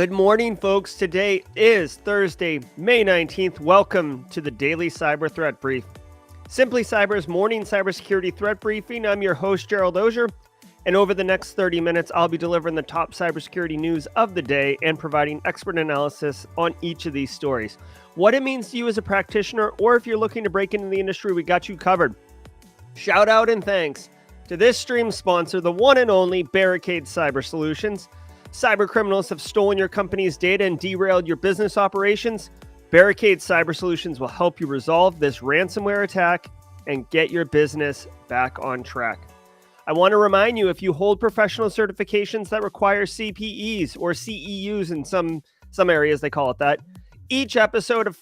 Good morning, folks. Today is Thursday, May 19th. Welcome to the Daily Cyber Threat Brief. Simply Cyber's morning cybersecurity threat briefing. I'm your host, Gerald Auger, and over the next 30 minutes, I'll be delivering the top cybersecurity news of the day and providing expert analysis on each of these stories. What it means to you as a practitioner, or if you're looking to break into the industry, we got you covered. Shout out and thanks to this stream sponsor, the one and only Barricade Cyber Solutions. Cyber criminals have stolen your company's data and derailed your business operations. Barricade Cyber Solutions will help you resolve this ransomware attack and get your business back on track. I want to remind you, if you hold professional certifications that require CPEs or CEUs in some areas, they call it that, each episode of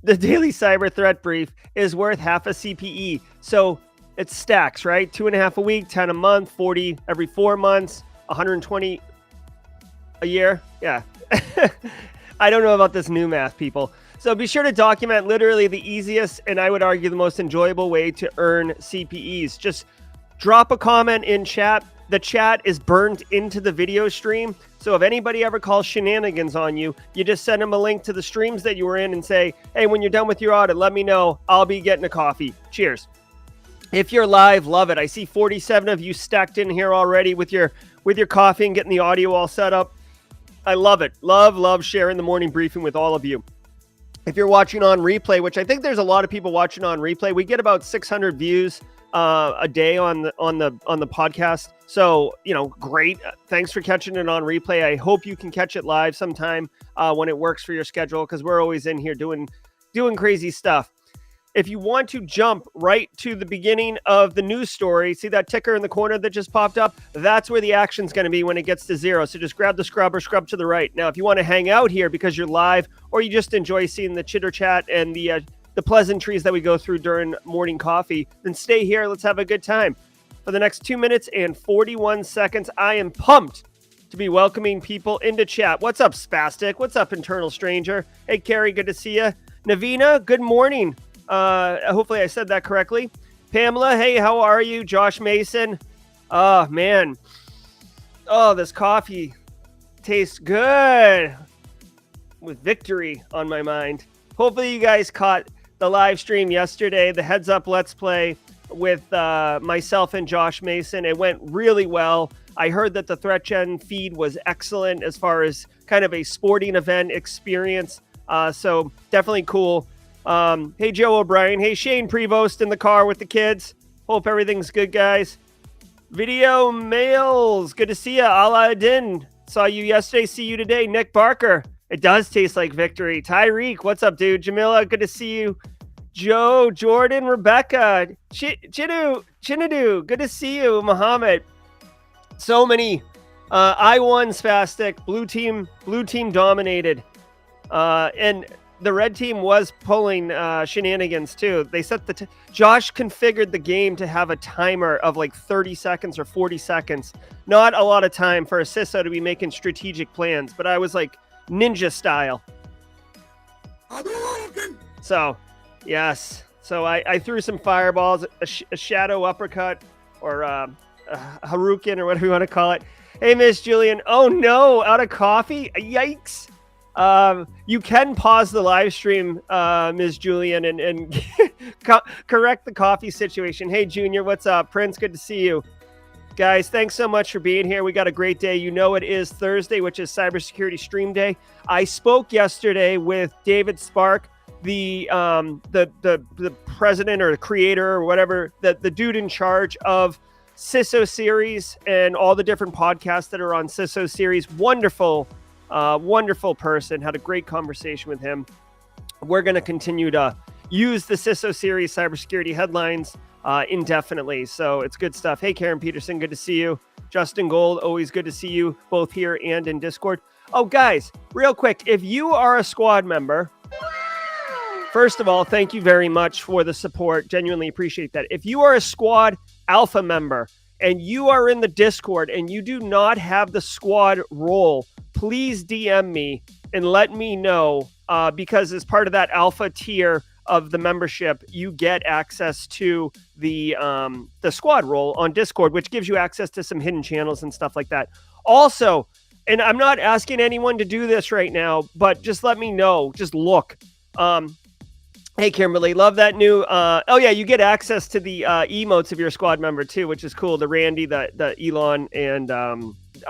the Daily Cyber Threat Brief is worth half a CPE. So it stacks, right? 2.5 a week, 10 a month, 40 every 4 months, 120 a year. Yeah. I don't know about this new math, people. So be sure to document literally the easiest and I would argue the most enjoyable way to earn CPEs. Just drop a comment in chat. The chat is burned into the video stream. So if anybody ever calls shenanigans on you, you just send them a link to the streams that you were in and say, hey, when you're done with your audit, let me know. I'll be getting a coffee. Cheers. If you're live, love it. I see 47 of you stacked in here already with your coffee and getting the audio all set up. I love it. Love sharing the morning briefing with all of you. If you're watching on replay, which I think there's a lot of people watching on replay, we get about 600 views a day on the podcast. So, great. Thanks for catching it on replay. I hope you can catch it live sometime when it works for your schedule, because we're always in here doing crazy stuff. If you want to jump right to the beginning of the news story, see that ticker in the corner that just popped up? That's where the action's going to be when it gets to 0. So just grab the scrub or scrub to the right. Now, if you want to hang out here because you're live, or you just enjoy seeing the chitter chat and the pleasantries that we go through during morning coffee, then stay here. Let's have a good time. For the next 2 minutes and 41 seconds, I am pumped to be welcoming people into chat. What's up, Spastic? What's up, Internal Stranger? Hey, Carrie, good to see you. Navina, good morning. Hopefully I said that correctly. Pamela, hey, how are you? Josh Mason. Oh, man. Oh, this coffee tastes good with victory on my mind. Hopefully you guys caught the live stream yesterday, the Heads Up Let's Play with myself and Josh Mason. It went really well. I heard that the Threat Gen feed was excellent as far as kind of a sporting event experience. So definitely cool. Hey, Joe O'Brien. Hey, Shane Prevost in the car with the kids. Hope everything's good, guys. Video mails. Good to see you. Aladdin. Saw you yesterday. See you today. Nick Barker. It does taste like victory. Tyreek. What's up, dude? Jamila. Good to see you. Joe, Jordan, Rebecca. Chinadu. Good to see you. Muhammad. So many. I won, Spastic. Blue team dominated. And the red team was pulling shenanigans too. They set Josh configured the game to have a timer of like 30 seconds or 40 seconds. Not a lot of time for a CISO to be making strategic plans, but I was like ninja style. So, yes. So I threw some fireballs, a shadow uppercut, or a Haruken, or whatever you want to call it. Hey, Miss Julian. Oh no, out of coffee? Yikes. You can pause the live stream, Ms. Julian, and correct the coffee situation. Hey, Junior, what's up? Prince, good to see you. Guys, thanks so much for being here. We got a great day. You know it is Thursday, which is Cybersecurity Stream Day. I spoke yesterday with David Spark, the president or the creator or whatever, the dude in charge of CISO Series and all the different podcasts that are on CISO Series. Wonderful person. Had a great conversation with him. We're going to continue to use the CISO Series cybersecurity headlines indefinitely. So it's good stuff. Hey, Karen Peterson, good to see you. Justin Gold, always good to see you both here and in Discord. Oh, guys, real quick, if you are a squad member, first of all, thank you very much for the support. Genuinely appreciate that. If you are a squad alpha member and you are in the Discord and you do not have the squad role, please DM me and let me know, because as part of that alpha tier of the membership, you get access to the squad role on Discord, which gives you access to some hidden channels and stuff like that. Also, and I'm not asking anyone to do this right now, but just let me know. Just look. Hey, Kimberly, love that new. Oh yeah, you get access to the emotes of your squad member too, which is cool. The Randy, the Elon, and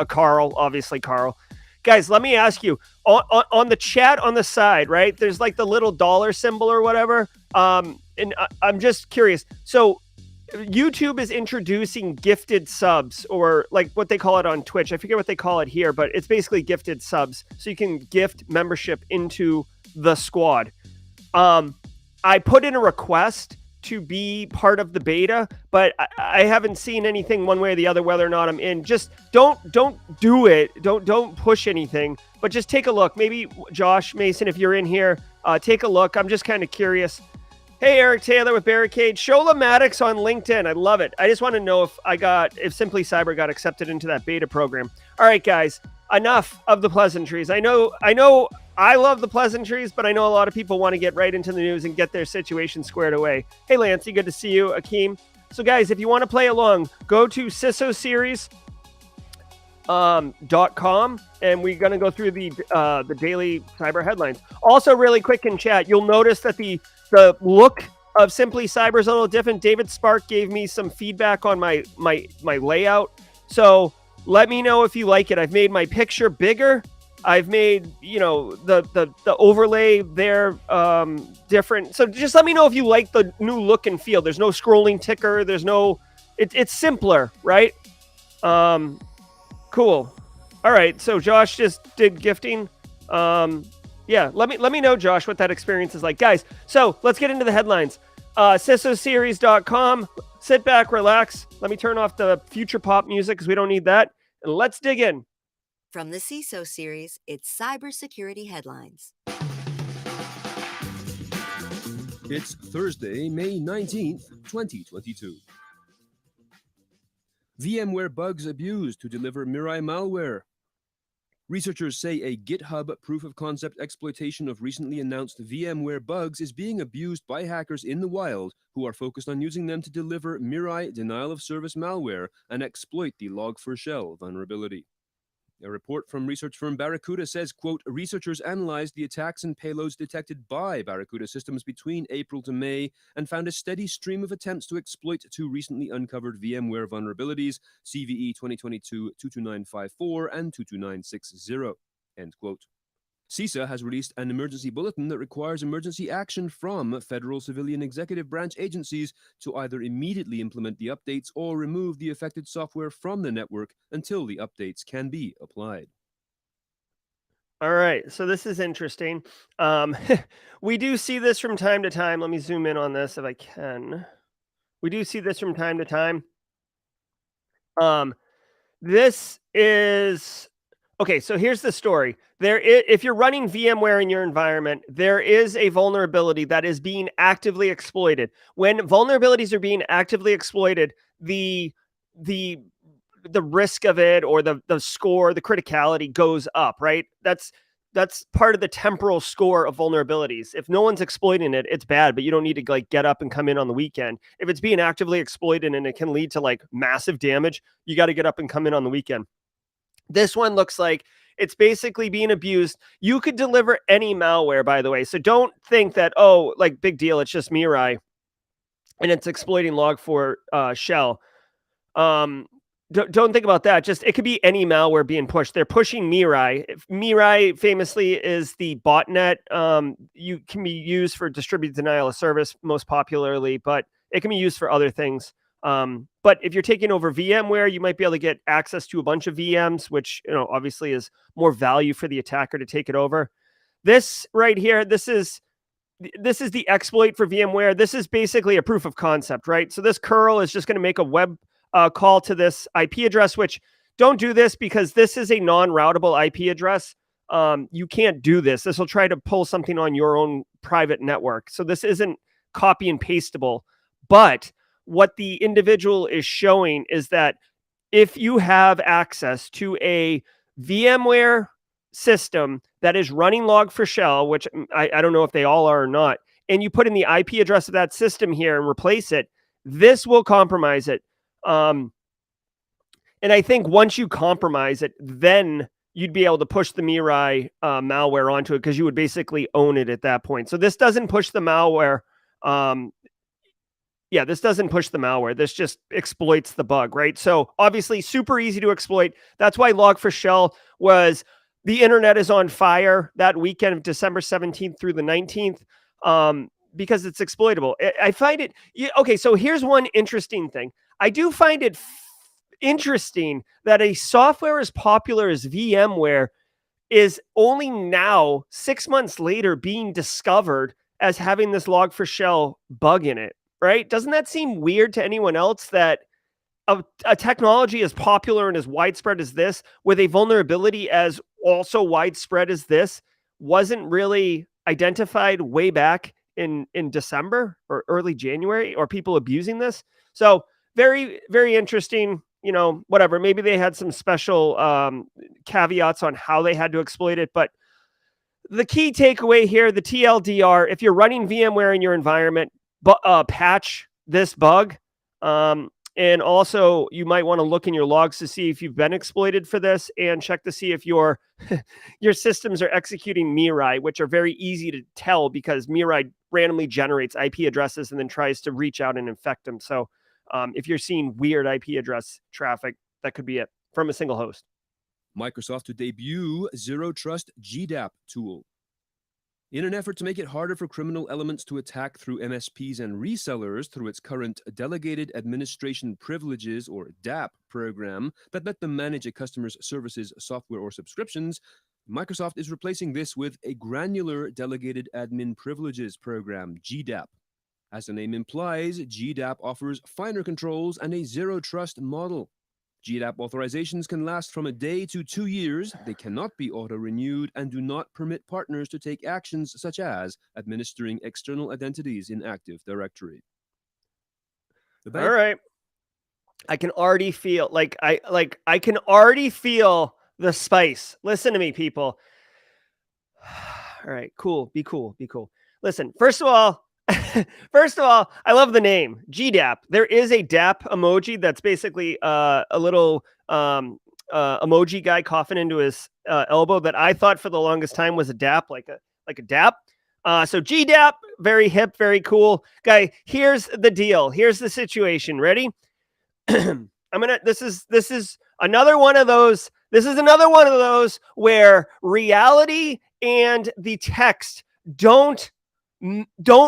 Carl, obviously Carl. Guys, let me ask you on the chat on the side, right? There's like the little dollar symbol or whatever. And I'm just curious. So YouTube is introducing gifted subs, or like what they call it on Twitch. I forget what they call it here, but it's basically gifted subs. So you can gift membership into the squad. I put in a request to be part of the beta, but I haven't seen anything one way or the other whether or not I'm in. Just don't do it. Don't push anything, but just take a look. Maybe Josh Mason, if you're in here, take a look. I'm just kind of curious. Hey, Eric Taylor with Barricade. Show Lematics on LinkedIn. I love it. I just want to know if Simply Cyber got accepted into that beta program. All right, guys, enough of the pleasantries. I know I love the pleasantries, but I know a lot of people want to get right into the news and get their situation squared away. Hey, Lancey, good to see you. Akeem. So, guys, if you want to play along, go to CISOseries.com, and we're going to go through the daily cyber headlines. Also, really quick in chat, you'll notice that the look of Simply Cyber is a little different. David Spark gave me some feedback on my layout. So let me know if you like it. I've made my picture bigger. I've made, the overlay there different. So just let me know if you like the new look and feel. There's no scrolling ticker. There's no, it's simpler, right? Cool. All right. So Josh just did gifting. Yeah, let me know, Josh, what that experience is like. Guys, so let's get into the headlines. CISOseries.com. Sit back, relax. Let me turn off the future pop music because we don't need that. And let's dig in. From the CISO series, it's cybersecurity headlines. It's Thursday, May 19th, 2022. VMware bugs abused to deliver Mirai malware. Researchers say a GitHub proof-of-concept exploitation of recently announced VMware bugs is being abused by hackers in the wild who are focused on using them to deliver Mirai denial-of-service malware and exploit the Log4Shell vulnerability. A report from research firm Barracuda says, quote, researchers analyzed the attacks and payloads detected by Barracuda systems between April to May and found a steady stream of attempts to exploit two recently uncovered VMware vulnerabilities, CVE 2022-22954 and 22960, end quote. CISA has released an emergency bulletin that requires emergency action from federal civilian executive branch agencies to either immediately implement the updates or remove the affected software from the network until the updates can be applied. All right, so this is interesting. We do see this from time to time. Let me zoom in on this if I can. We do see this from time to time. This is... Okay, so here's the story. If you're running VMware in your environment, there is a vulnerability that is being actively exploited. When vulnerabilities are being actively exploited, the risk of it, or the score, the criticality goes up, right? That's part of the temporal score of vulnerabilities. If no one's exploiting it, it's bad, but you don't need to get up and come in on the weekend. If it's being actively exploited and it can lead to massive damage, you got to get up and come in on the weekend. This one looks like it's basically being abused. You could deliver any malware, by the way. So don't think that, big deal, it's just Mirai and it's exploiting Log4Shell. Don't think about that. Just, it could be any malware being pushed. They're pushing Mirai. Mirai famously is the botnet. You can be used for distributed denial of service most popularly, but it can be used for other things. But if you're taking over VMware, you might be able to get access to a bunch of VMs, which, obviously is more value for the attacker to take it over. This right here, this is the exploit for VMware. This is basically a proof of concept, right? So this curl is just going to make a web call to this IP address, which don't do this because this is a non-routable IP address. You can't do this. This will try to pull something on your own private network. So this isn't copy and pasteable, but what the individual is showing is that if you have access to a VMware system that is running Log4Shell, which I don't know if they all are or not, and you put in the IP address of that system here and replace it, this will compromise it. And I think once you compromise it, then you'd be able to push the Mirai malware onto it because you would basically own it at that point. So this doesn't push the malware. This doesn't push the malware. This just exploits the bug, right? So obviously super easy to exploit. That's why Log4Shell was the internet is on fire that weekend of December 17th through the 19th because it's exploitable. I find it, okay, so here's one interesting thing. I do find it interesting that a software as popular as VMware is only now, 6 months later, being discovered as having this Log4Shell bug in it. Right? Doesn't that seem weird to anyone else that a technology as popular and as widespread as this, with a vulnerability as also widespread as this, wasn't really identified way back in December or early January, or people abusing this? So very, very interesting. Whatever. Maybe they had some special caveats on how they had to exploit it, but the key takeaway here, the TLDR, if you're running VMware in your environment, patch this bug. And also you might want to look in your logs to see if you've been exploited for this, and check to see if your systems are executing Mirai, which are very easy to tell because Mirai randomly generates IP addresses and then tries to reach out and infect them. So if you're seeing weird IP address traffic, that could be it from a single host. Microsoft to debut Zero Trust GDAP tool. In an effort to make it harder for criminal elements to attack through MSPs and resellers through its current Delegated Administration Privileges, or DAP, program that let them manage a customer's services, software, or subscriptions, Microsoft is replacing this with a Granular Delegated Admin Privileges program, GDAP. As the name implies, GDAP offers finer controls and a zero-trust model. GDAP authorizations can last from a day to 2 years. They cannot be auto-renewed and do not permit partners to take actions such as administering external identities in Active Directory. All right. I can already feel I can already feel the spice. Listen to me, people. All right, cool. Be cool. Be cool. Listen, first of all, I love the name GDAP. There is a DAP emoji that's basically a little emoji guy coughing into his elbow that I thought for the longest time was a DAP, like a DAP. So GDAP, very hip, very cool. Guy, here's the deal. Here's the situation. Ready? This is another one of those. This is another one of those where reality and the text don't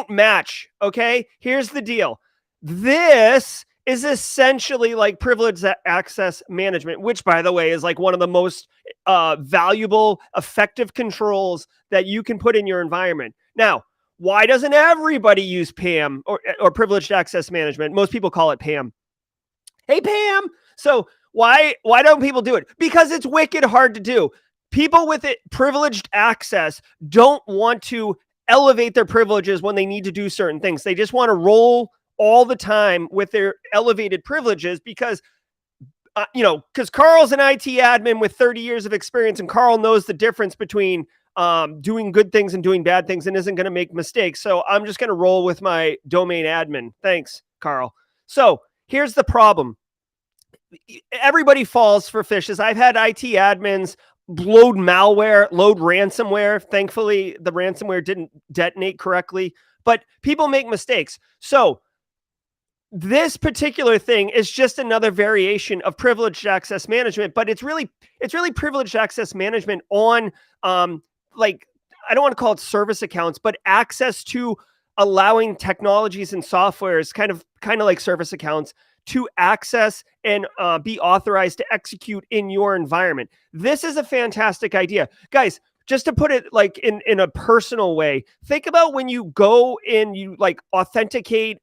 match. Okay, here's the deal. This is essentially like privileged access management, which, by the way, is like one of the most valuable, effective controls that you can put in your environment. Now, why doesn't everybody use PAM or privileged access management? Most people call it PAM. Hey, PAM. So why don't people do it? Because it's wicked hard to do. People with privileged access don't want to elevate their privileges when they need to do certain things. They just want to roll all the time with their elevated privileges because, because Carl's an IT admin with 30 years of experience, and Carl knows the difference between doing good things and doing bad things and isn't going to make mistakes. So I'm just going to roll with my domain admin. Thanks, Carl. So here's the problem. Everybody falls for fishes. I've had IT admins load malware, load ransomware. Thankfully, the ransomware didn't detonate correctly, but people make mistakes. So this particular thing is just another variation of privileged access management, but it's really privileged access management on I don't want to call it service accounts, but access to allowing technologies and softwares, kind of like service accounts, to access and be authorized to execute in your environment. This is a fantastic idea. Guys, just to put it like in a personal way, think about when you go and you like authenticate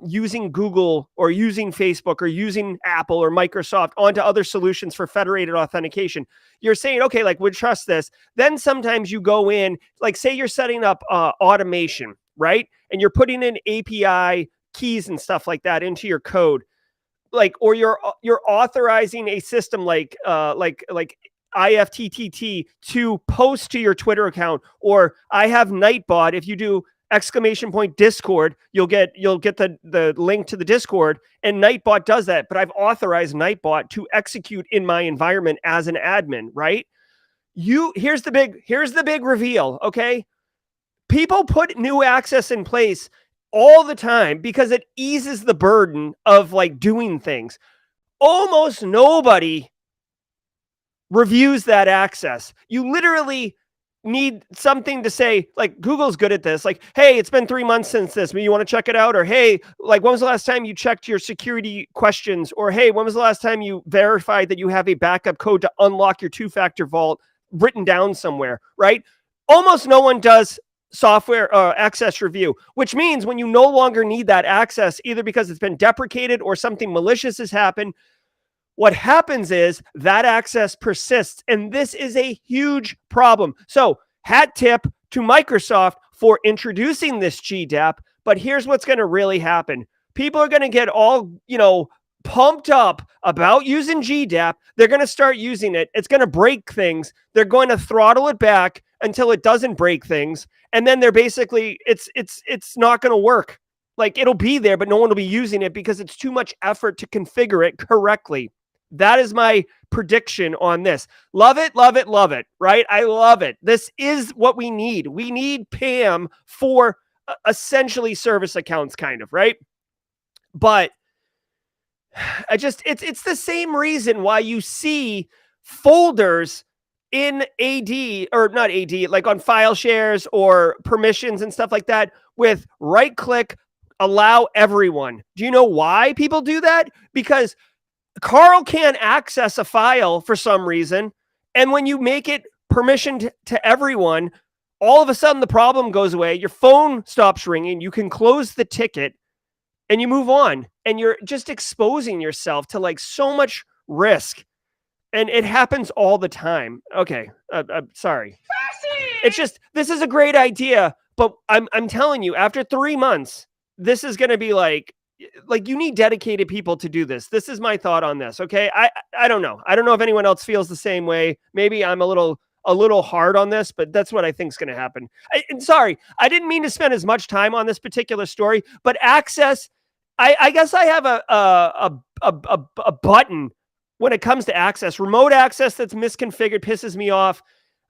using Google or using Facebook or using Apple or Microsoft onto other solutions for federated authentication. You're saying, okay, like we trust this. Then sometimes you go in, like say you're setting up automation, right? And you're putting in API keys and stuff like that into your code, or you're authorizing a system like IFTTT to post to your Twitter account, or I have Nightbot. If you do !Discord, you'll get the link to the Discord, and Nightbot does that. But I've authorized Nightbot to execute in my environment as an admin, right? Here's the big reveal, okay? People put new access in place all the time because it eases the burden of like doing things. Almost nobody reviews that access. You literally need something to say, like Google's good at this. Like, hey, it's been 3 months since this. You want to check it out? Or hey, like when was the last time you checked your security questions? Or hey, when was the last time you verified that you have a backup code to unlock your two-factor vault written down somewhere, right? Almost no one does software access review, which means when you no longer need that access, either because it's been deprecated or something malicious has happened, what happens is that access persists, and this is a huge problem. So, hat tip to Microsoft for introducing this GDAP, but here's what's going to really happen. People are going to get all, pumped up about using GDAP. They're going to start using it. It's going to break things. They're going to throttle it back until it doesn't break things, and then they're basically it's not going to work. Like, it'll be there, but no one will be using it because it's too much effort to configure it correctly. That is my prediction on this. Love it, love it, love it, right? I love it. This is what we need. We need PAM for essentially service accounts, kind of, right? But it's the same reason why you see folders in AD, or not AD, like on file shares or permissions and stuff like that with right click, allow everyone. Do you know why people do that? Because Carl can't access a file for some reason. And when you make it permissioned to everyone, all of a sudden the problem goes away. Your phone stops ringing. You can close the ticket and you move on. And you're just exposing yourself to like so much risk. And it happens all the time. Okay. I'm sorry. It's just, this is a great idea, but I'm telling you, after 3 months, this is going to be like you need dedicated people to do this. This is my thought on this. Okay. I don't know. I don't know if anyone else feels the same way. Maybe I'm a little hard on this, but that's what I think is going to happen. And sorry, I didn't mean to spend as much time on this particular story, but access, I guess I have a button when it comes to access. Remote access that's misconfigured pisses me off.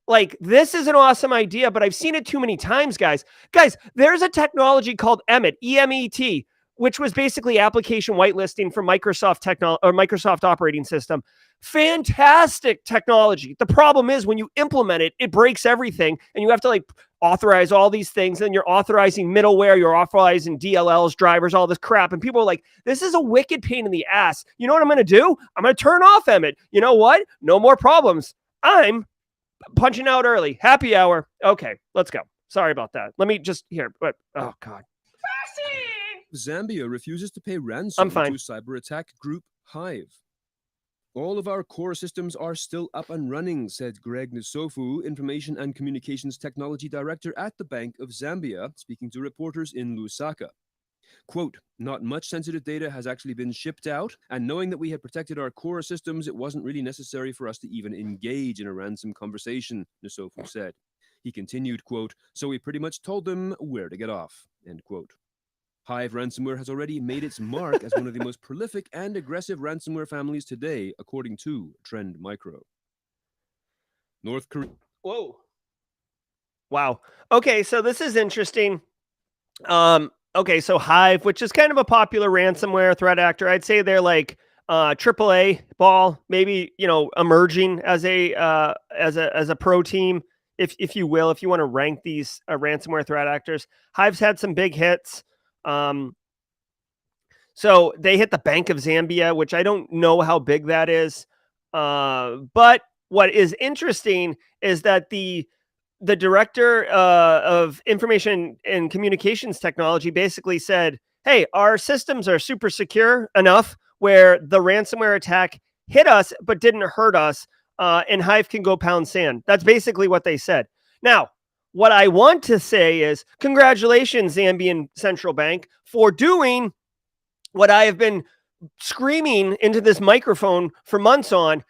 Like, this is an awesome idea, but I've seen it too many times, guys. Guys, there's a technology called EMET, E-M-E-T, which was basically application whitelisting for Microsoft operating system. Fantastic technology. The problem is when you implement it, it breaks everything, and you have to like authorize all these things, and you're authorizing middleware, you're authorizing DLLs, drivers, all this crap, and people are like, this is a wicked pain in the ass. You know what I'm going to do? I'm going to turn off EMET. You know what? No more problems. I'm punching out early. Happy hour. Okay, let's go. Sorry about that. Let me just here. But oh god. Zambia refuses to pay ransom to cyber attack group Hive. All of our core systems are still up and running, said Greg Nsofu, Information and Communications Technology Director at the Bank of Zambia, speaking to reporters in Lusaka. Quote, not much sensitive data has actually been shipped out, and knowing that we had protected our core systems, it wasn't really necessary for us to even engage in a ransom conversation, Nsofu said. He continued, quote, so we pretty much told them where to get off, end quote. Hive ransomware has already made its mark as one of the most prolific and aggressive ransomware families today, according to Trend Micro. North Korea. Whoa. Wow. Okay, so this is interesting. Okay, so Hive, which is kind of a popular ransomware threat actor, I'd say they're like AAA ball, maybe emerging as a pro team, if you will, if you want to rank these ransomware threat actors. Hive's had some big hits. So they hit the Bank of Zambia, which I don't know how big that is. But what is interesting is that the director of information and communications technology basically said, hey, our systems are super secure enough where the ransomware attack hit us, but didn't hurt us. And Hive can go pound sand. That's basically what they said. Now, what I want to say is congratulations, Zambian Central Bank, for doing what I have been screaming into this microphone for months on.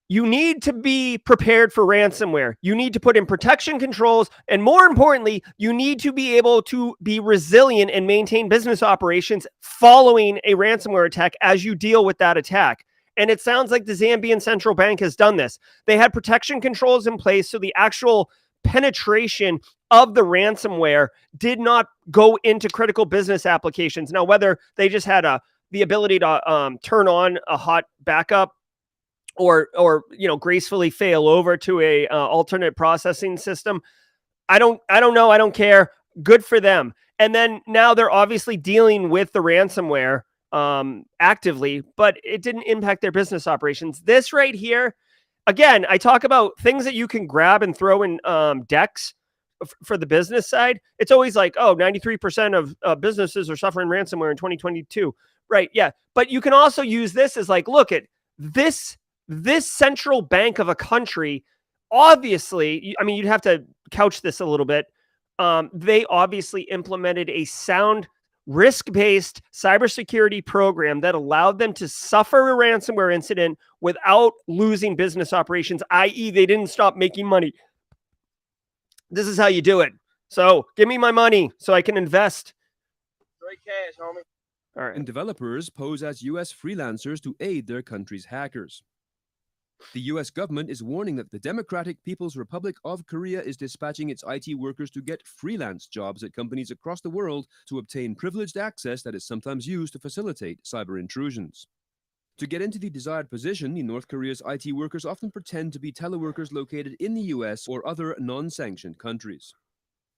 You need to be prepared for ransomware. You need to put in protection controls. And more importantly, you need to be able to be resilient and maintain business operations following a ransomware attack as you deal with that attack. And it sounds like the Zambian central bank has done this. They had protection controls in place, so the actual penetration of the ransomware did not go into critical business applications. Now, whether they just had the ability to turn on a hot backup or gracefully fail over to a alternate processing system, I don't know. I don't care. Good for them. And then now they're obviously dealing with the ransomware actively, but it didn't impact their business operations. This right here, again, I talk about things that you can grab and throw in decks for the business side. It's always like, 93% of businesses are suffering ransomware in 2022. Right. Yeah. But you can also use this as like, look at this central bank of a country. Obviously, I mean, you'd have to couch this a little bit. They obviously implemented a sound risk-based cybersecurity program that allowed them to suffer a ransomware incident without losing business operations, i.e. they didn't stop making money. This is how you do it. So give me my money so I can invest. Straight cash, homie. All right. And developers pose as U.S. freelancers to aid their country's hackers. The U.S. government is warning that the Democratic People's Republic of Korea is dispatching its IT workers to get freelance jobs at companies across the world to obtain privileged access that is sometimes used to facilitate cyber intrusions. To get into the desired position, the North Korea's IT workers often pretend to be teleworkers located in the U.S. or other non-sanctioned countries.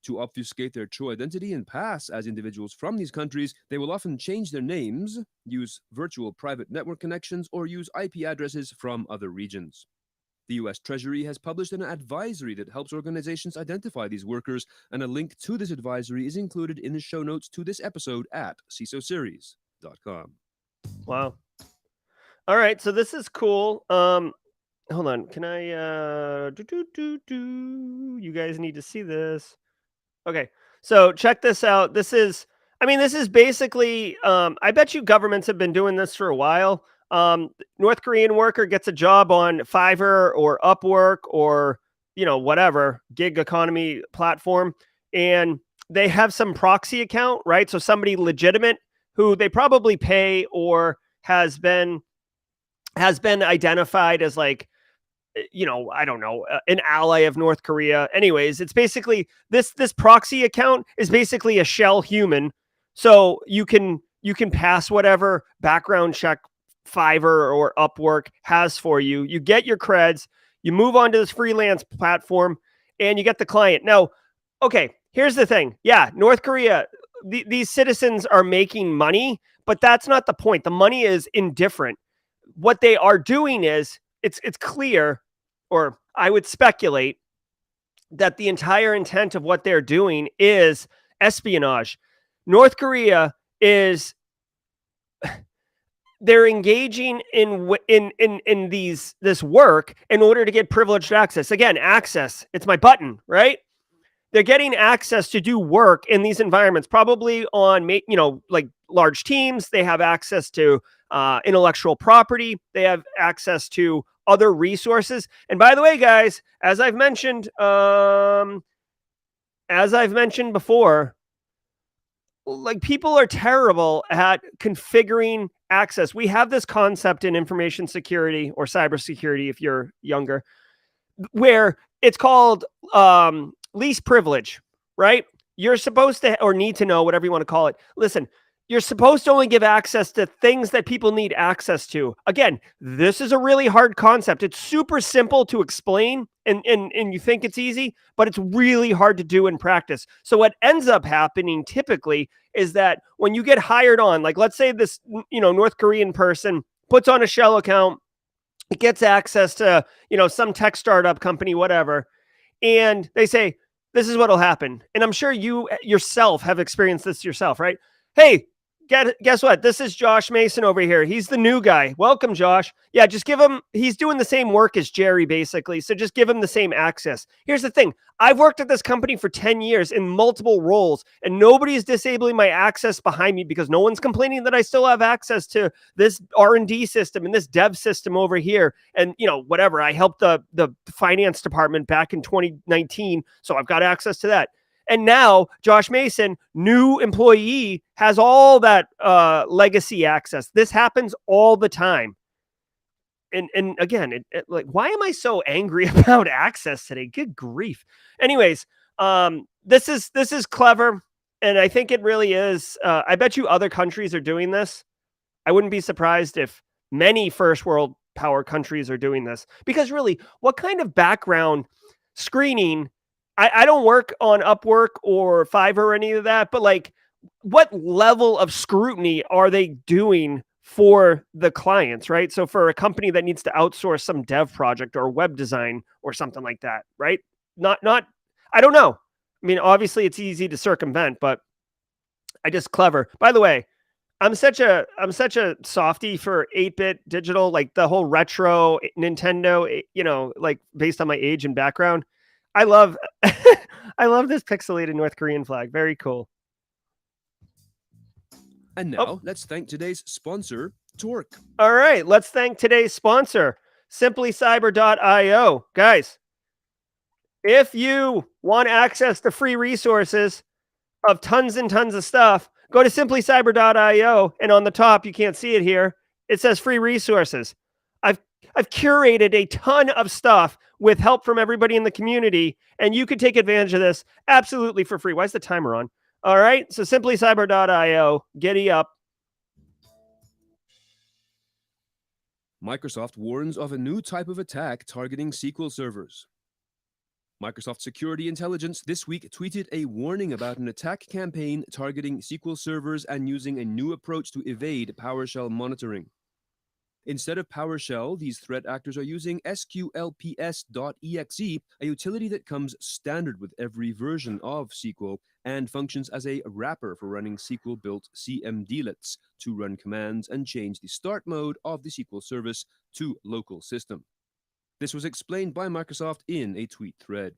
To obfuscate their true identity and pass as individuals from these countries, they will often change their names, use virtual private network connections, or use IP addresses from other regions. The U.S. Treasury has published an advisory that helps organizations identify these workers, and a link to this advisory is included in the show notes to this episode at CISOseries.com. Wow. All right, so this is cool. Hold on, can I you guys need to see this. Okay, so check this out. This is basically, I bet you governments have been doing this for a while. North Korean worker gets a job on Fiverr or Upwork or, whatever, gig economy platform, and they have some proxy account, right? So somebody legitimate who they probably pay or has been identified as like, I don't know, an ally of North Korea. Anyways, it's basically this proxy account is basically a shell human. So you can pass whatever background check Fiverr or Upwork has for you. You get your creds, you move on to this freelance platform, and you get the client. Now, okay, here's the thing. Yeah, North Korea, these citizens are making money, but that's not the point. The money is indifferent. What they are doing is, it's clear, or I would speculate, that the entire intent of what they're doing is espionage. North Korea is, they're engaging in this work in order to get privileged access. Again, access, it's my button, right? They're getting access to do work in these environments, probably on, like large teams. They have access to intellectual property. They have access to other resources. And by the way, guys, as I've mentioned before, like, people are terrible at configuring access. We have this concept in information security or cybersecurity, if you're younger, where it's called least privilege, right? You're supposed to, or need to know, whatever you want to call it. Listen, you're supposed to only give access to things that people need access to. Again, this is a really hard concept. It's super simple to explain, and you think it's easy, but it's really hard to do in practice. So what ends up happening typically is that when you get hired on, like, let's say this, North Korean person puts on a shell account, it gets access to, some tech startup company, whatever, and they say, this is what'll happen. And I'm sure you yourself have experienced this yourself, right? Hey, guess what? This is Josh Mason over here. He's the new guy. Welcome, Josh. Yeah, just give him, he's doing the same work as Jerry, basically. So just give him the same access. Here's the thing. I've worked at this company for 10 years in multiple roles, and nobody is disabling my access behind me because no one's complaining that I still have access to this R&D system and this dev system over here. And, whatever, I helped the finance department back in 2019, so I've got access to that. And now Josh Mason, new employee, has all that legacy access. This happens all the time. and again, like, why am I so angry about access today? Good grief. Anyways, this is clever, and I think it really is. I bet you other countries are doing this. I wouldn't be surprised if many first world power countries are doing this, because really, what kind of background screening? I don't work on Upwork or Fiverr or any of that, but like, what level of scrutiny are they doing for the clients, right? So for a company that needs to outsource some dev project or web design or something like that, right? Not, I don't know. I mean, obviously it's easy to circumvent, but I just clever. By the way, I'm such a softie for 8-bit digital, like the whole retro Nintendo, like based on my age and background. I love I love this pixelated North Korean flag. Very cool. And now, let's thank today's sponsor, Torque. All right, let's thank today's sponsor, simplycyber.io. Guys, if you want access to free resources of tons and tons of stuff, go to simplycyber.io, and on the top, you can't see it here, it says free resources. I've curated a ton of stuff with help from everybody in the community, and you could take advantage of this absolutely for free. Why is the timer on? All right, so simplycyber.io, giddy up. Microsoft warns of a new type of attack targeting SQL servers. Microsoft Security Intelligence this week tweeted a warning about an attack campaign targeting SQL servers and using a new approach to evade PowerShell monitoring. Instead of PowerShell, these threat actors are using sqlps.exe, a utility that comes standard with every version of SQL and functions as a wrapper for running SQL-built cmdlets to run commands and change the start mode of the SQL service to local system. This was explained by Microsoft in a tweet thread.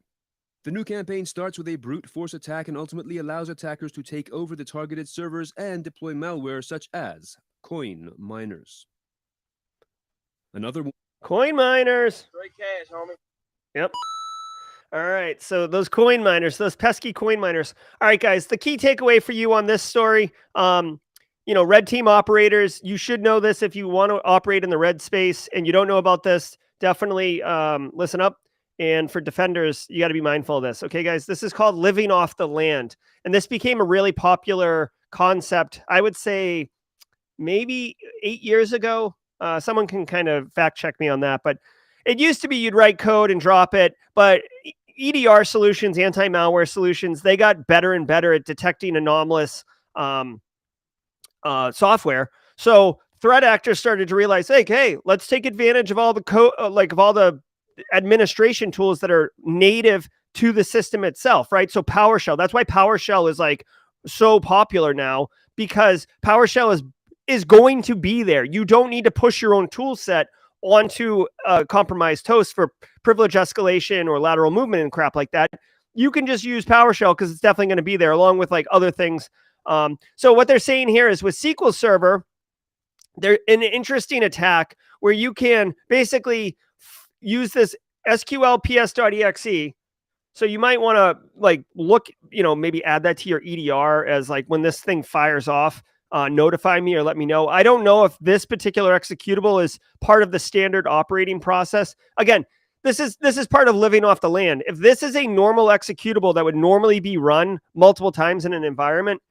The new campaign starts with a brute force attack and ultimately allows attackers to take over the targeted servers and deploy malware such as coin miners. Another coin miners. Straight cash, homie. Yep. All right. So those coin miners, those pesky coin miners. All right, guys, the key takeaway for you on this story, red team operators, you should know this if you want to operate in the red space and you don't know about this, definitely listen up. And for defenders, you got to be mindful of this. Okay, guys, this is called living off the land. And this became a really popular concept, I would say maybe 8 years ago. Someone can kind of fact check me on that, but it used to be you'd write code and drop it, but EDR solutions, anti-malware solutions, they got better and better at detecting anomalous software. So threat actors started to realize, hey, let's take advantage of all the code, of all the administration tools that are native to the system itself, right? So PowerShell, that's why PowerShell is like so popular now, because PowerShell is going to be there. You don't need to push your own tool set onto compromised host for privilege escalation or lateral movement and crap like that. You can just use PowerShell because it's definitely going to be there along with like other things. So what they're saying here is with SQL Server, there's an interesting attack where you can basically use this sqlps.exe. So you might want to like look, maybe add that to your EDR as like when this thing fires off, notify me or let me know. I don't know if this particular executable is part of the standard operating process. Again, this is part of living off the land. If this is a normal executable that would normally be run multiple times in an environment,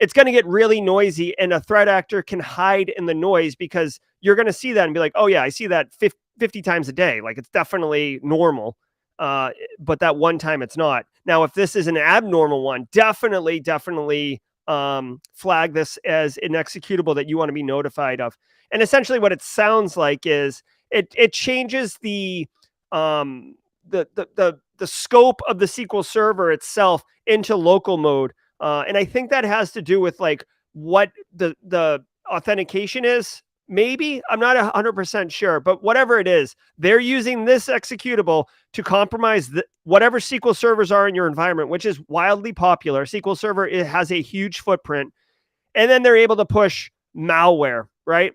it's going to get really noisy, and a threat actor can hide in the noise because you're going to see that and be like, oh yeah, I see that 50 times a day. Like it's definitely normal. But that one time it's not. Now, if this is an abnormal one, definitely flag this as an executable that you want to be notified of. And essentially what it sounds like is it changes the scope of the SQL server itself into local mode. And I think that has to do with like what the authentication is. Maybe, I'm not 100% sure, but whatever it is, they're using this executable to compromise whatever SQL servers are in your environment, which is wildly popular. SQL Server, it has a huge footprint. And then they're able to push malware, right?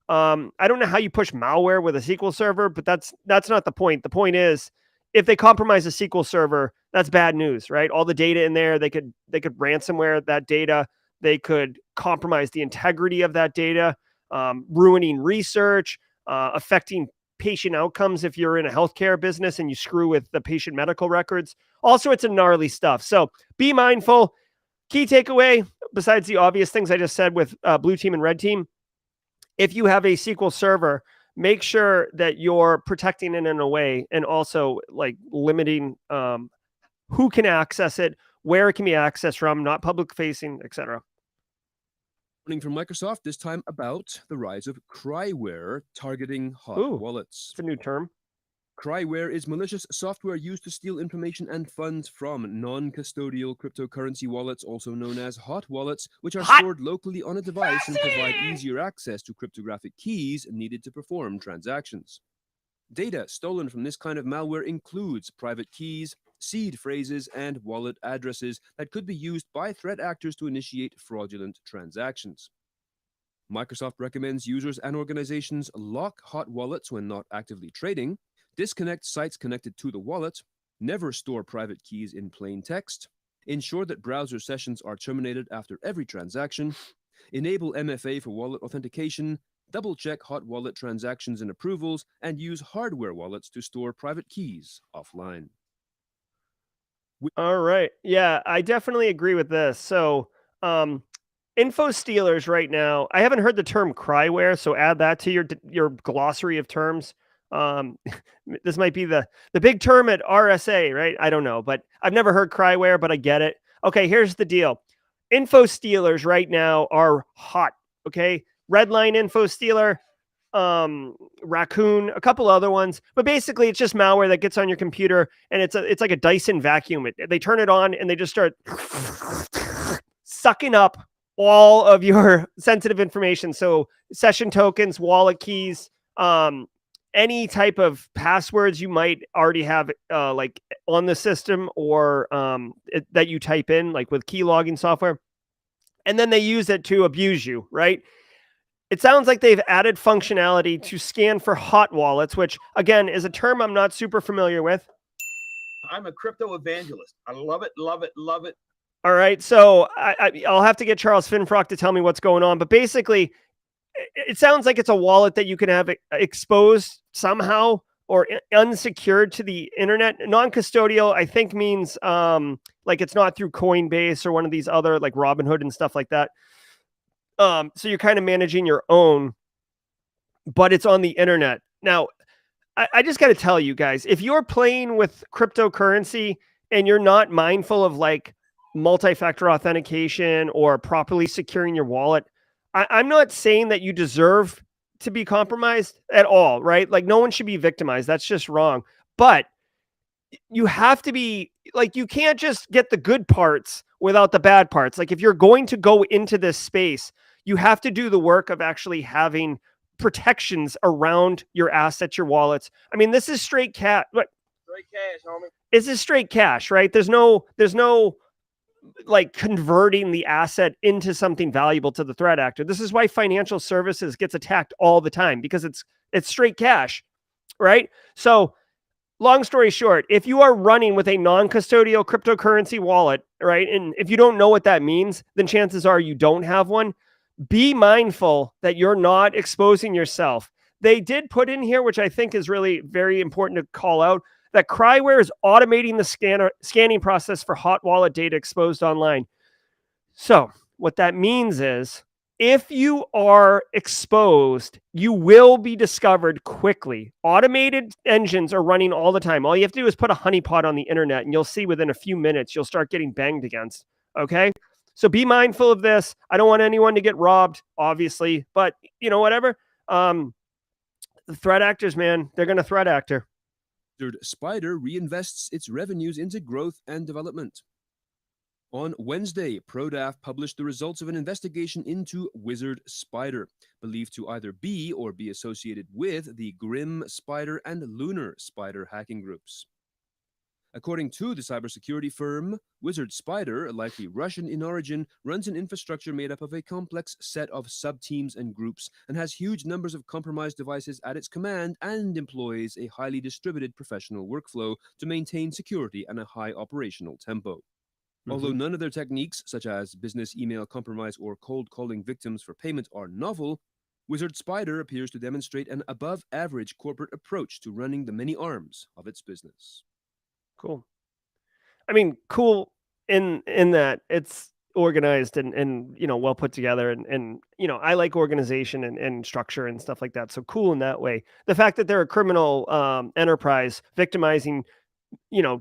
I don't know how you push malware with a SQL Server, but that's not the point. The point is, if they compromise a SQL Server, that's bad news, right? All the data in there, they could ransomware that data. They could compromise the integrity of that data. Ruining research, affecting patient outcomes if you're in a healthcare business and you screw with the patient medical records. All sorts of gnarly stuff. So be mindful. Key takeaway, besides the obvious things I just said with blue team and red team, if you have a SQL server, make sure that you're protecting it in a way and also like limiting who can access it, where it can be accessed from, not public facing, etc. Warning from Microsoft, this time about the rise of Cryware targeting hot Ooh. wallets. It's a new term. Cryware is malicious software used to steal information and funds from non-custodial cryptocurrency wallets, also known as hot wallets, which are stored locally on a device and provide easier access to cryptographic keys needed to perform transactions. Data stolen from this kind of malware includes private keys, seed phrases, and wallet addresses that could be used by threat actors to initiate fraudulent transactions. Microsoft recommends users and organizations lock hot wallets when not actively trading, disconnect sites connected to the wallet, never store private keys in plain text, ensure that browser sessions are terminated after every transaction, enable MFA for wallet authentication, double-check hot wallet transactions and approvals, and use hardware wallets to store private keys offline. All right. Yeah, I definitely agree with this. So, info stealers right now, I haven't heard the term cryware, so add that to your glossary of terms. This might be the big term at RSA, right? I don't know, but I've never heard cryware, but I get it. Okay, here's the deal. Info stealers right now are hot, okay? Redline info stealer, Raccoon, a couple other ones, but basically it's just malware that gets on your computer and it's like a Dyson vacuum. They turn it on and they just start sucking up all of your sensitive information. So session tokens, wallet keys, any type of passwords you might already have like on the system or that you type in like with key logging software. And then they use it to abuse you, right? It sounds like they've added functionality to scan for hot wallets, which again is a term I'm not super familiar with. I'm a crypto evangelist. I love it, love it, love it. All right. So I'll have to get Charles Finfrock to tell me what's going on. But basically, it sounds like it's a wallet that you can have exposed somehow or unsecured to the internet. Non-custodial, I think, means like it's not through Coinbase or one of these other like Robinhood and stuff like that. So you're kind of managing your own, but it's on the internet. Now, I just got to tell you guys, if you're playing with cryptocurrency and you're not mindful of like multi-factor authentication or properly securing your wallet, I'm not saying that you deserve to be compromised at all, right? Like no one should be victimized. That's just wrong. But you have to be like, you can't just get the good parts without the bad parts. Like if you're going to go into this space, you have to do the work of actually having protections around your assets, your wallets. I mean, this is straight cash. Straight cash, homie. This is straight cash, right? There's no like converting the asset into something valuable to the threat actor. This is why financial services gets attacked all the time, because it's straight cash, right? So long story short, if you are running with a non-custodial cryptocurrency wallet, right, and if you don't know what that means, then chances are you don't have one. Be mindful that you're not exposing yourself. They did put in here, which I think is really very important to call out, that Cryware is automating the scanning process for hot wallet data exposed online. So what that means is if you are exposed, you will be discovered quickly. Automated engines are running all the time. All you have to do is put a honeypot on the internet and you'll see within a few minutes, you'll start getting banged against. Okay. So be mindful of this. I don't want anyone to get robbed, obviously, but you know, whatever. The threat actors, man, they're going to threat actor. Spider reinvests its revenues into growth and development. On Wednesday, ProDAF published the results of an investigation into Wizard Spider, believed to either be or be associated with the Grim Spider and Lunar Spider hacking groups. According to the cybersecurity firm, Wizard Spider, likely Russian in origin, runs an infrastructure made up of a complex set of sub-teams and groups and has huge numbers of compromised devices at its command and employs a highly distributed professional workflow to maintain security and a high operational tempo. Although none of their techniques, such as business email compromise or cold calling victims for payment, are novel, Wizard Spider appears to demonstrate an above-average corporate approach to running the many arms of its business. Cool. I mean, cool in that it's organized and well put together and I like organization and structure and stuff like that. So cool in that way. The fact that they're a criminal enterprise victimizing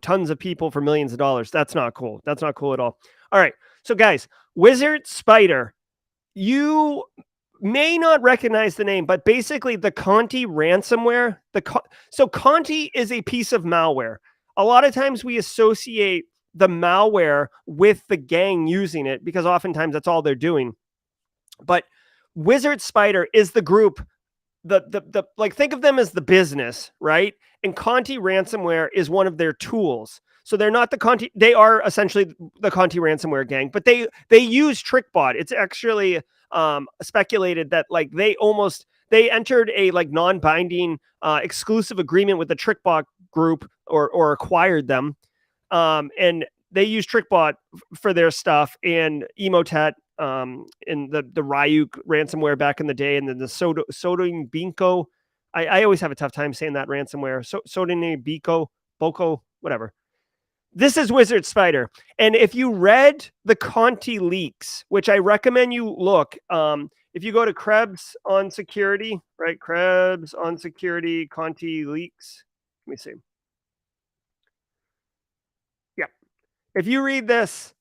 tons of people for millions of dollars, that's not cool. That's not cool at all. All right. So guys, Wizard Spider, you may not recognize the name, but basically the Conti ransomware, so Conti is a piece of malware. A lot of times we associate the malware with the gang using it because oftentimes that's all they're doing. But Wizard Spider is the group, the like, think of them as the business, right? And Conti ransomware is one of their tools. So they're not the Conti, they are essentially the Conti ransomware gang, but they use TrickBot. It's actually speculated that like they entered a like non-binding exclusive agreement with the TrickBot group or acquired them. And they use TrickBot for their stuff and Emotet in the Ryuk ransomware back in the day, and then the Soding Binko. I always have a tough time saying that ransomware. Soding Boko, whatever. This is Wizard Spider. And if you read the Conti leaks, which I recommend you look, if you go to Krebs on security, right? Krebs on security, Conti leaks. Let me see. Yeah. If you read this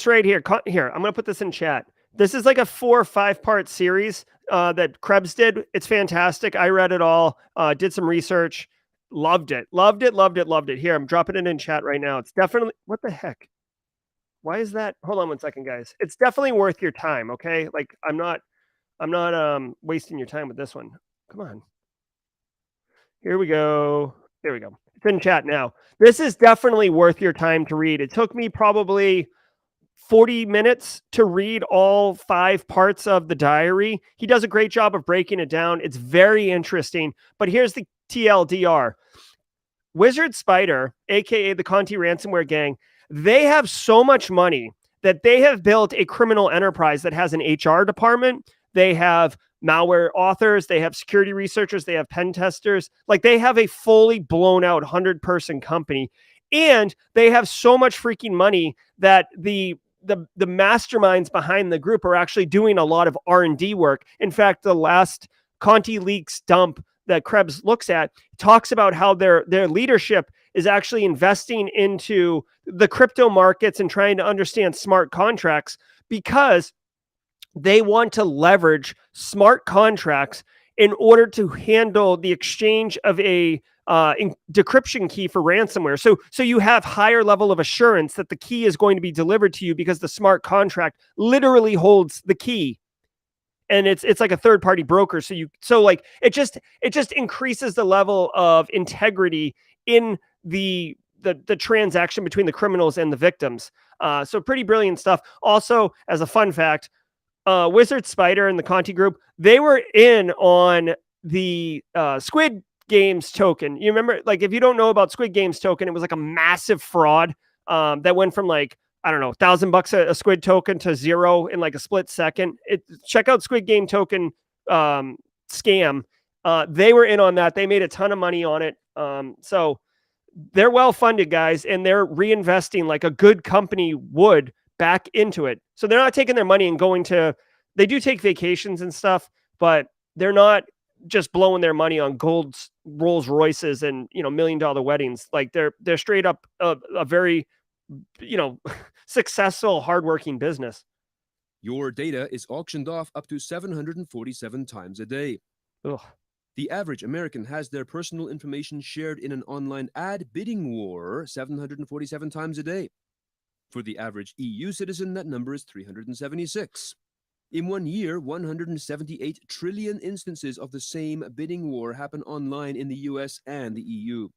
right here, I'm going to put this in chat. This is like a 4 or 5 part series that Krebs did. It's fantastic. I read it all, did some research. Loved it. Here, I'm dropping it in chat right now. It's definitely, what the heck? Why is that? Hold on one second, guys. It's definitely worth your time, okay? Like, I'm not wasting your time with this one. Come on. Here we go. There we go. It's in chat now. This is definitely worth your time to read. It took me probably 40 minutes to read all 5 parts of the diary. He does a great job of breaking it down. It's very interesting. But here's the TLDR. Wizard Spider, aka the Conti ransomware gang, they have so much money that they have built a criminal enterprise that has an HR department. They have malware authors, they have security researchers, they have pen testers. Like, they have a fully blown out 100-person company, and they have so much freaking money that the masterminds behind the group are actually doing a lot of R&D work. In fact, the last Conti leaks dump that Krebs looks at talks about how their leadership is actually investing into the crypto markets and trying to understand smart contracts because they want to leverage smart contracts in order to handle the exchange of a decryption key for ransomware. So you have higher level of assurance that the key is going to be delivered to you because the smart contract literally holds the key. And it's like a third party broker. So like it just increases the level of integrity in the transaction between the criminals and the victims. So pretty brilliant stuff. Also, as a fun fact, Wizard Spider and the Conti group, they were in on the Squid Games token. You remember, like, if you don't know about Squid Games token, it was like a massive fraud that went from like, I don't know, $1,000 a Squid token to 0 in like a split second. Check out Squid Game token scam. They were in on that. They made a ton of money on it. So they're well funded, guys, and they're reinvesting like a good company would back into it. So they're not taking their money and going to, they do take vacations and stuff, but they're not just blowing their money on golds, Rolls Royces and, $1 million weddings. Like they're straight up a very, successful, hardworking business. Your data is auctioned off up to 747 times a day. Ugh. The average American has their personal information shared in an online ad bidding war 747 times a day. For the average EU citizen, that number is 376. In 1 year, 178 trillion instances of the same bidding war happen online in the US and the EU.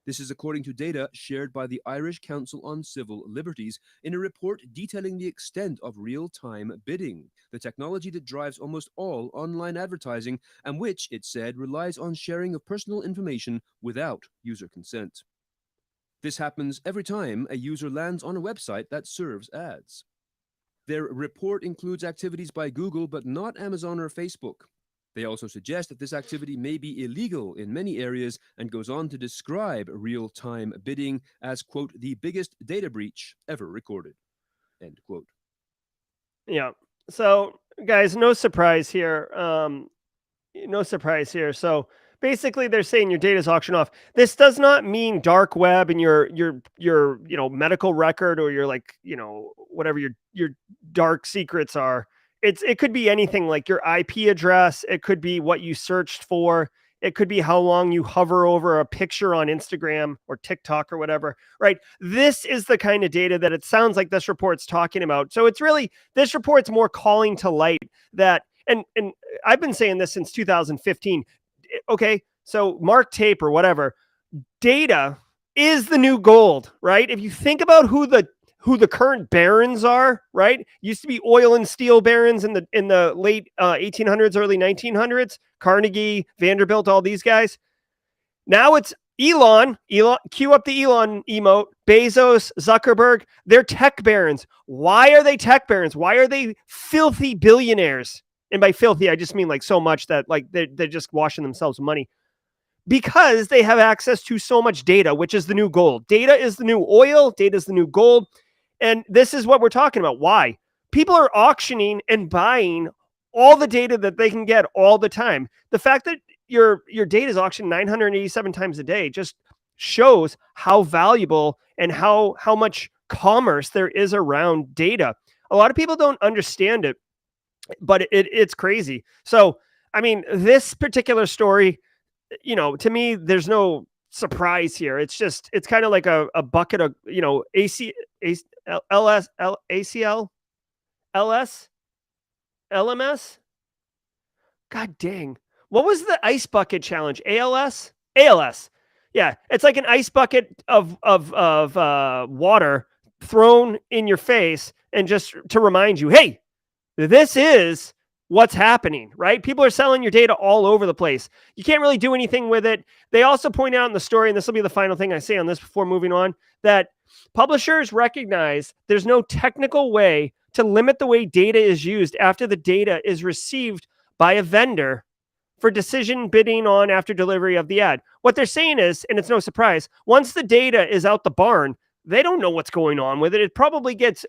This is according to data shared by the Irish Council on Civil Liberties in a report detailing the extent of real-time bidding, the technology that drives almost all online advertising and which, it said, relies on sharing of personal information without user consent. This happens every time a user lands on a website that serves ads. Their report includes activities by Google, but not Amazon or Facebook. They also suggest that this activity may be illegal in many areas and goes on to describe real-time bidding as, quote, the biggest data breach ever recorded, end quote. Yeah. So, guys, no surprise here. No surprise here. So basically, they're saying your data is auctioned off. This does not mean dark web and your medical record or your whatever your dark secrets are. It could be anything like your IP address. It could be what you searched for. It could be how long you hover over a picture on Instagram or TikTok or whatever, right? This is the kind of data that it sounds like this report's talking about. So this report's more calling to light that, and I've been saying this since 2015. Okay, so mark tape or whatever. Data is the new gold, right? If you think about who the current barons are, right? Used to be oil and steel barons in the late 1800s, early 1900s. Carnegie, Vanderbilt, all these guys. Now it's Elon, cue up the Elon emote, Bezos, Zuckerberg. They're tech barons. Why are they tech barons? Why are they filthy billionaires? And by filthy, I just mean like so much that like they're just washing themselves money. Because they have access to so much data, which is the new gold. Data is the new oil. Data is the new gold. And this is what we're talking about. Why? People are auctioning and buying all the data that they can get all the time. The fact that your data is auctioned 987 times a day just shows how valuable and how much commerce there is around data. A lot of people don't understand it, but it's crazy. So, I mean, this particular story, to me, there's no surprise here. It's kind of like a bucket of, LS, ACL, LS, LMS. God dang. What was the ice bucket challenge? ALS? ALS. Yeah. It's like an ice bucket of water thrown in your face and just to remind you, hey, this is what's happening, right? People are selling your data all over the place. You can't really do anything with it. They also point out in the story, and this will be the final thing I say on this before moving on, that publishers recognize there's no technical way to limit the way data is used after the data is received by a vendor for decision bidding on after delivery of the ad. What they're saying is, and it's no surprise, once the data is out the barn, they don't know what's going on with it. It probably gets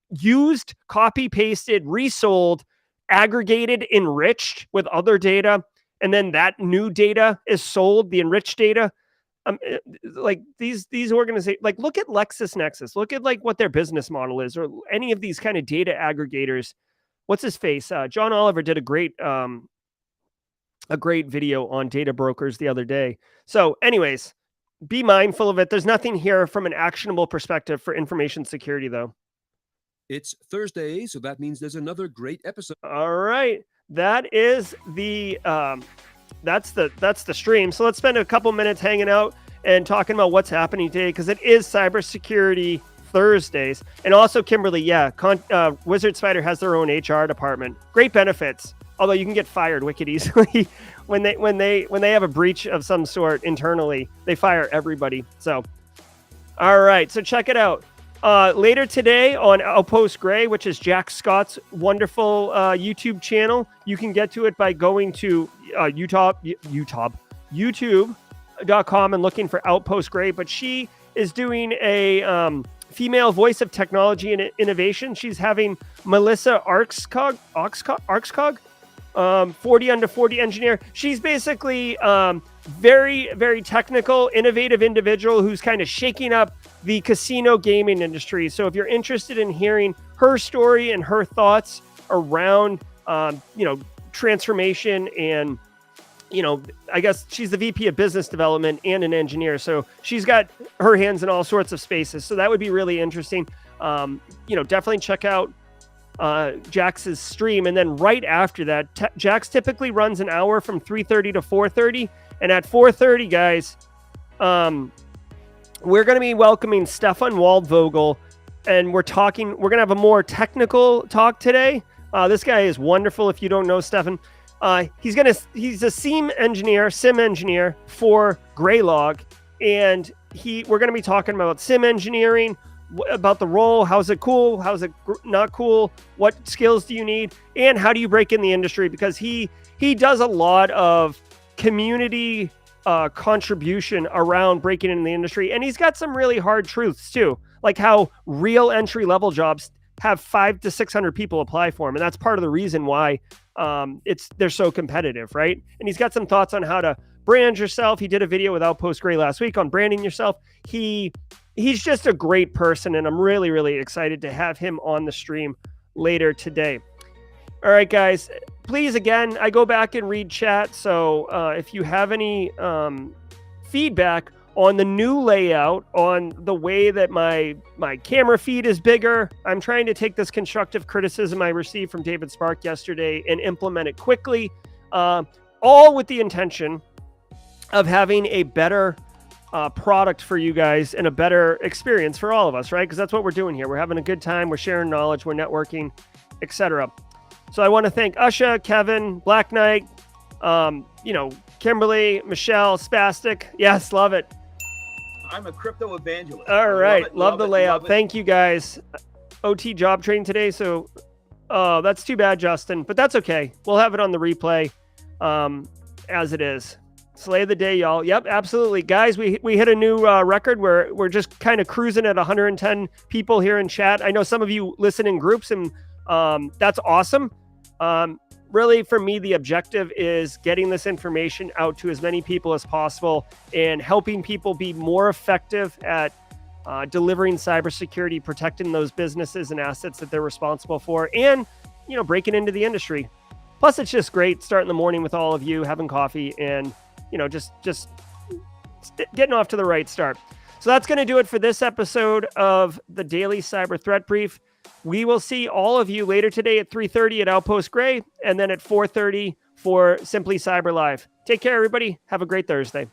used, copy pasted, resold, aggregated, enriched with other data, and then that new data is sold, the enriched data. Like these organizations, like look at LexisNexis, look at like what their business model is, or any of these kind of data aggregators. What's his face? John Oliver did a great video on data brokers the other day. So anyways, be mindful of it. There's nothing here from an actionable perspective for information security though. It's Thursday, so that means there's another great episode. All right. That is the that's the stream. So let's spend a couple minutes hanging out and talking about what's happening today, because it is Cybersecurity Thursdays. And also, Kimberly, Wizard Spider has their own HR department. Great benefits, although you can get fired wicked easily when they have a breach of some sort internally. They fire everybody. So, all right. So check it out. Later today on Outpost Gray, which is Jack Scott's wonderful YouTube channel. You can get to it by going to youtube.com and looking for Outpost Gray. But she is doing a female voice of technology and innovation. She's having Melissa Arxcog, 40 under 40 engineer. She's basically very, very technical, innovative individual who's kind of shaking up the casino gaming industry. So if you're interested in hearing her story and her thoughts around, transformation and, I guess she's the VP of business development and an engineer. So she's got her hands in all sorts of spaces. So that would be really interesting. Definitely check out Jax's stream. And then right after that, Jax typically runs an hour from 3:30 to 4:30. And at 4:30, guys, we're going to be welcoming Stefan Waldvogel, and we're going to have a more technical talk today. This guy is wonderful. If you don't know Stefan, he's a SIEM engineer for Graylog, and we're going to be talking about SIM engineering, about the role. How's it cool? How's it not cool? What skills do you need? And how do you break in the industry? Because he does a lot of community contribution around breaking into the industry. And he's got some really hard truths too, like how real entry level jobs have 500 to 600 people apply for them. And that's part of the reason why they're so competitive, right? And he's got some thoughts on how to brand yourself. He did a video with Outpost Gray last week on branding yourself. He's just a great person, and I'm really, really excited to have him on the stream later today. All right, guys, please, again, I go back and read chat. So if you have any feedback on the new layout, on the way that my camera feed is bigger, I'm trying to take this constructive criticism I received from David Spark yesterday and implement it quickly, all with the intention of having a better product for you guys and a better experience for all of us, right? Because that's what we're doing here. We're having a good time. We're sharing knowledge. We're networking, etc. So I want to thank Usha, Kevin, Black Knight, Kimberly, Michelle, Spastic. Yes, love it. I'm a crypto evangelist. All right. Love the layout. Thank you, guys. OT job training today. So that's too bad, Justin, but that's okay. We'll have it on the replay as it is. Slay the day, y'all. Yep, absolutely. Guys, we hit a new record where we're just kind of cruising at 110 people here in chat. I know some of you listen in groups, and that's awesome. Really, for me, the objective is getting this information out to as many people as possible and helping people be more effective at delivering cybersecurity, protecting those businesses and assets that they're responsible for, and, breaking into the industry. Plus, it's just great starting the morning with all of you, having coffee, and just getting off to the right start. So that's going to do it for this episode of the Daily Cyber Threat Brief. We will see all of you later today at 3:30 at Outpost Gray, and then at 4:30 for Simply Cyber Live. Take care, everybody. Have a great Thursday.